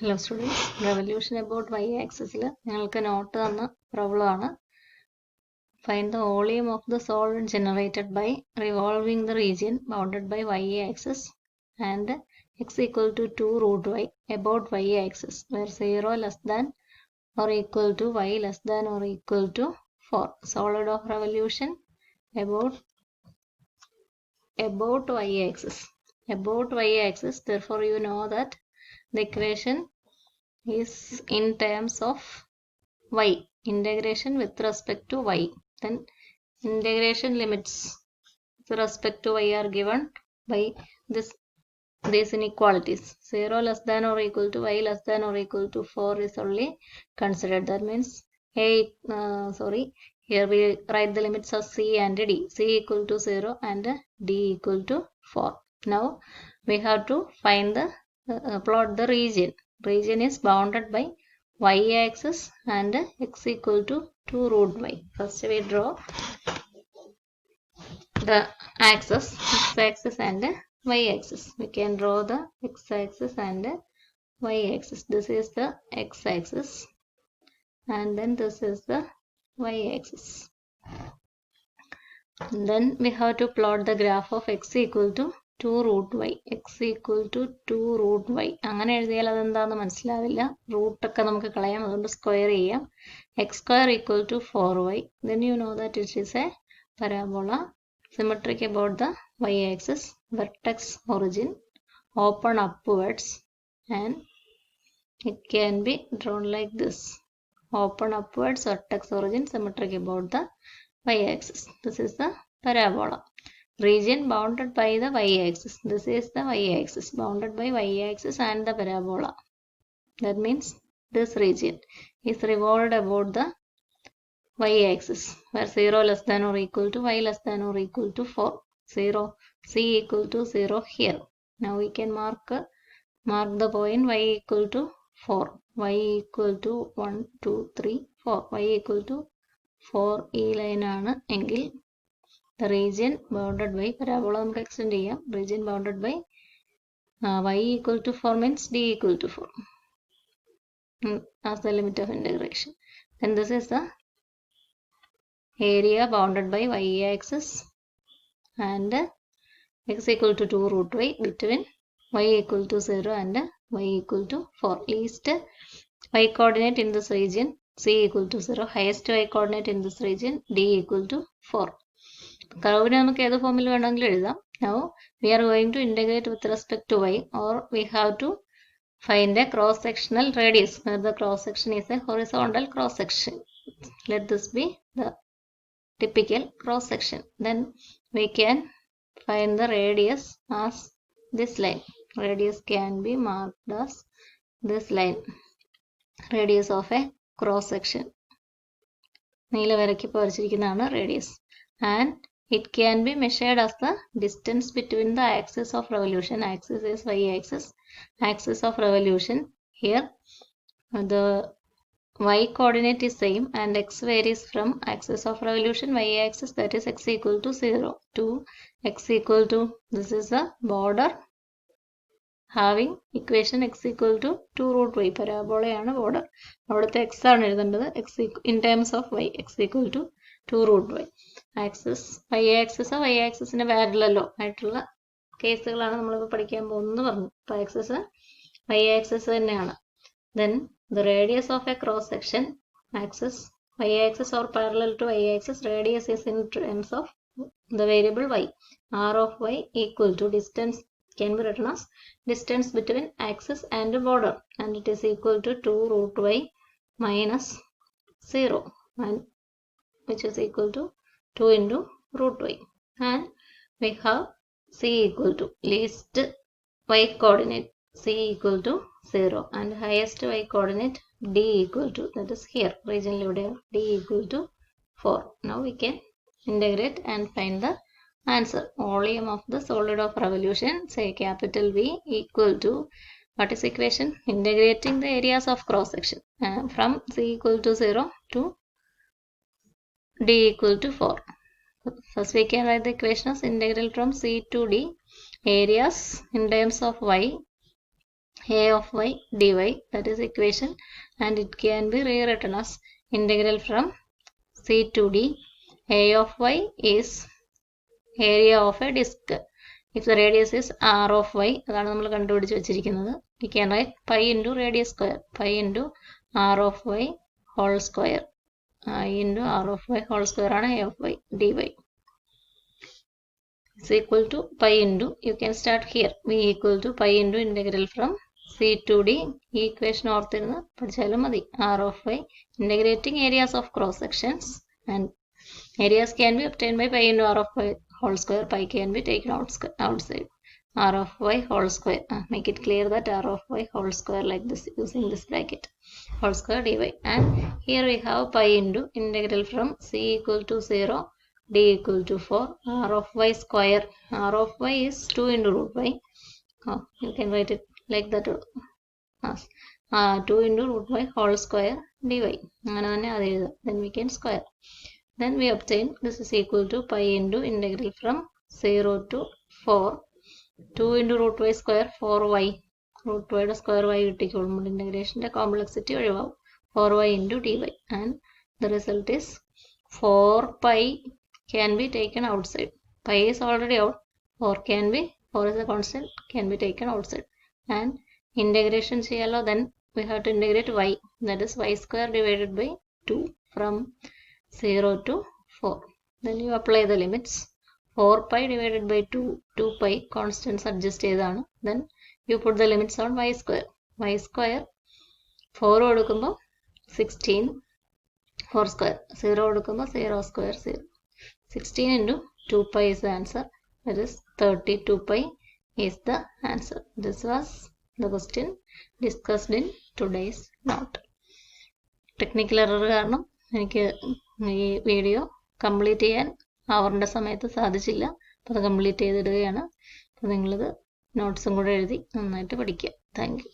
Hello students, revolution about y-axis ഞങ്ങൾക്ക് not തന്ന problem ആണ്. Find the volume of the solid generated by revolving the region bounded by y-axis and x equal to 2 root y about y-axis where 0 less than or equal to y less than or equal to 4. Solid of revolution about y-axis. About y-axis, therefore you know that the equation is in terms of y, integration with respect to y. Then integration limits with respect to y are given by these inequalities. 0 less than or equal to y less than or equal to 4 is only considered. That means here we write the limits of c and d. C equal to 0 and d equal to 4. Now we have to find the plot the region. Region is bounded by y-axis and x equal to 2 root y. First we draw the axis, x-axis and y-axis. We can draw the x-axis and y-axis. This is the x-axis and then this is the y-axis. Then we have to plot the graph of x equal to 2 root y. x equal to 2 root y. അങ്ങനെ എഴുതിയാൽ അതെന്താണെന്ന് മനസ്സിലാവില്ല. റൂട്ടൊക്കെ നമുക്ക് കളയാം, അതുകൊണ്ട് square ചെയ്യാം. x square equal to 4y. Then you know that it is a parabola symmetric about the y-axis, vertex origin open upwards, and it can be drawn like this. Open upwards, vertex origin symmetric about the y-axis. This is the parabola. Region bounded by the y-axis. This is the y-axis bounded by y-axis and the parabola. That means this region is revolved about the y-axis where 0 less than or equal to y less than or equal to 4. 0 c equal to 0 here. Now we can mark the point y equal to 4. Y equal to 1, 2, 3, 4. Y equal to 4 ഈ ലൈനാണ് എങ്കിൽ the region bounded by parabola നമുക്ക് extend ചെയ്യാം. Region bounded by y equal to 4 means d equal to 4 as the limit of integration. Then this is the area bounded by y-axis and x equal to 2 root y between y equal to 0 and y equal to 4. Least y coordinate in this region c equal to 0, highest y coordinate in this region d equal to 4. കർവിനെ നമുക്ക് ഏത് ഫോമിൽ വേണമെങ്കിലും എഴുതാം. Now we are going to integrate with respect to y, or we have to find a cross sectional radius where the cross section is a horizontal cross section. Let this be the typical cross section. Then we can find the radius as this line. Radius can be marked as this line. Radius of a cross section. നീല വരയ്ക്ക് വരച്ചിരിക്കുന്നതാണ് radius. And it can be measured as the distance between the axis of revolution. Axis is y-axis. Axis of revolution. Here the y coordinate is same and x varies from axis of revolution y-axis, that is x equal to 0 to x equal to, this is the border having equation x equal to 2 root y. പരാബോളയാണ് border. അവിടുത്തെ x ആണ് എഴുതേണ്ടത്. in terms of y, x equal to 2 root y. Axis y-axis y-axisന് പാരലലോ ആയിട്ടുള്ള കേസുകളാണ് നമ്മളിപ്പോൾ പഠിക്കാൻ പോകുന്നത് പറഞ്ഞു. അപ്പോൾ ആക്സിസ് y-axis തന്നെയാണ്. Then the radius of a cross section, axis y-axis or parallel to y-axis, radius is in terms of the variable y. R of y equal to distance can be written as distance between axis and border, and it is equal to 2 root y minus 0, and which is equal to 2 into root y. And we have c equal to least y coordinate c equal to 0 and highest y coordinate d equal to, that is here region d equal to 4. Now we can integrate and find the answer. Volume of the solid of revolution, say capital V, equal to, what is equation? Integrating the areas of cross section from c equal to 0 to d equal to 4. First we can write the equation as integral from c to d, areas in terms of y a of y dy, that is equation, and it can be rewritten as integral from c to d. A of y is area of a disk. If the radius is r of y, അതാണ് നമ്മൾ കണ്ടുപിടിച്ച് വെച്ചിരിക്കുന്നത്. We can write pi into radius square, pi into r of y whole square. I into r of y whole square ആണ് a of y dy. Is equal to pi into, you can start here, v equal to pi into integral from c to d. ഈ equation ഓർത്തിരുന്ന് പഠിച്ചാലും മതി. r of y, integrating areas of cross sections, and areas can be obtained by pi into r of y whole square. Pi can be taken outside. R of y whole square. Make it clear that r of y whole square like this, using this bracket. Whole square dy. And here we have pi into integral from c equal to 0, d equal to 4, r of y square. R of y is 2 into root y. You can write it like that. 2 into root y whole square dy. Then we can square. Then we obtain this is equal to pi into integral from 0 to 4. 2 into root y square 4y. Root y square y കിട്ടിക്കോളും. Integration complexity ഒഴിവാകും. 4y into dy. And the result is 4 pi can be taken outside. Pi is already out. 4 is a constant, can be taken outside. And integration ചെയ്യല്ലോ, then we have to integrate y. That is y square divided by 2 from 0 to 4. Then you apply the limits. 4 pi divided by 2 pi constants adjust ചെയ്താണ്. Then you put the limits on y square. Y square 4 കൊടുക്കുമ്പോൾ 16, 4 square. 0 കൊടുക്കുമ്പോൾ 0 square 0. 16 into 2 pi is the answer. That is 32 pi is the answer. This was the question discussed in today's note. Technical error കാരണം എനിക്ക് ഈ video complete ചെയ്യാൻ അവരുടെ സമയത്ത് സാധിച്ചില്ല. അപ്പോൾ അത് കംപ്ലീറ്റ് ചെയ്തിടുകയാണ്. അപ്പോൾ നിങ്ങളിത് നോട്ട്സും കൂടെ എഴുതി നന്നായിട്ട് പഠിക്കുക. Thank you.